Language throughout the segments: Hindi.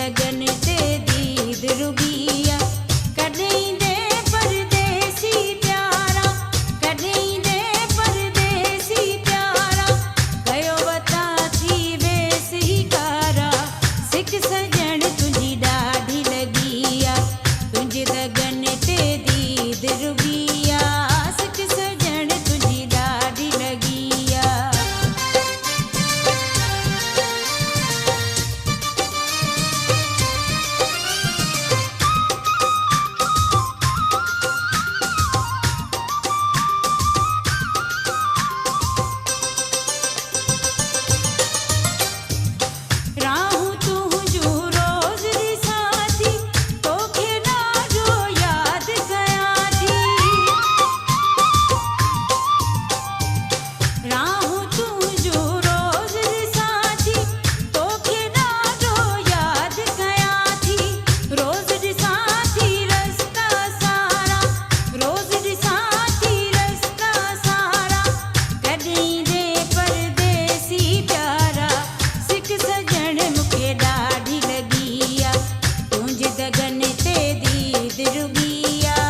दगन ते दीद रुगिया कॾहिं दे परदेसी प्यारा कॾहिं दे परदेसी प्यारा कयो वता थी वेसी कारा सिक सजण तुंहिंजी ॾाढी लॻी आ तुंहिंजे दगन ते दीद रुगिया सिक सजण तुंहिंजी ॾाढी लॻी आ राहूं तुंहिंजूं रोज़ ॾिसां थी तोखे ॾाढो यादि कयां थी राहूं तुंहिंजूं रोज़ ॾिसां थी तोखे ॾाढो यादि कयां थी रोज़ ॾिसां थी रस्ता सारा रोज़ ॾिसां थी रस्ता सारा कॾहिं दे परदेसी प्यारा सिक सजण मूंखे ॾाढी लॻी आ तुंहिंजे दगन ते दीद रुगी आ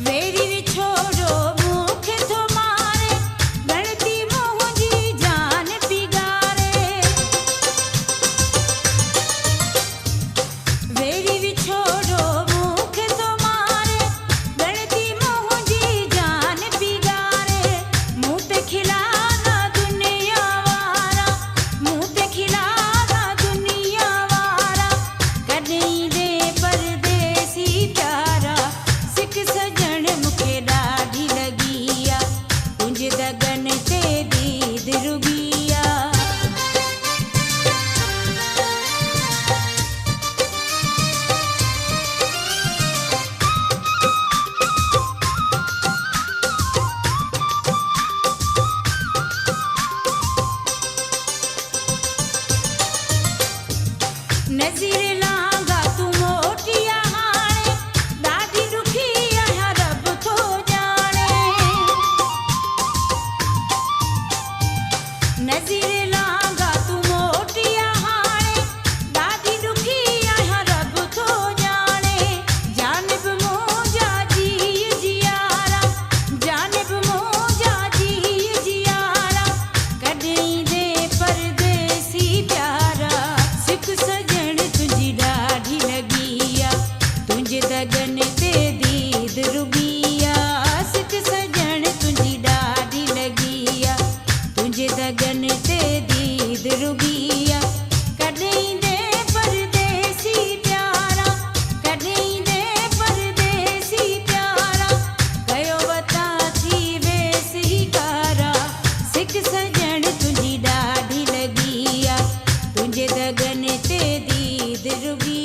वेरी विछोड़ो मूंखे थो मारे गणती मुंहिंजी जान पिगारे वेरी विछोड़ो मूंखे थो मारे गणती मुंहिंजी जान पिगारे मूं ते खिलारा दुनिया वारा मूं ते खिलारा दुनिया वारा कॾहिं दे परदेसी प्यारा सिक सजण मूंखे ॾाढी लॻी आ तुंहिंजे दगन ते दीद रुगी आ नज़ीर लांघा तूं मोटिया हाणे ॾाढी ॾुखी आहियां रब थो ॼाणे नज़ीर लांघा तूं मोटिया हाणे ॾाढी ॾुखी आहियां रब थो ॼाणे जानिब मुंहिंजा जी जियारा जानिब मुंहिंजा जी जियारा कॾहिं दे परदेसी प्यारा सिक सजण तुंहिंजी ॾाढी लॻी आ तुंहिंजे दगन ते दीद रुगी आ सिक सजण तुंहिंजी ॾाढी लॻी आ तुंहिंजे दगन ते दीद रुगी आ कॾहिं दे परदेसी प्यारा कॾहिं दे परदेसी प्यारा कयो वता थी वेसी कारा सिक सजण तुंहिंजी ॾाढी लॻी आ तुंहिंजे दगन ते दीद रुगी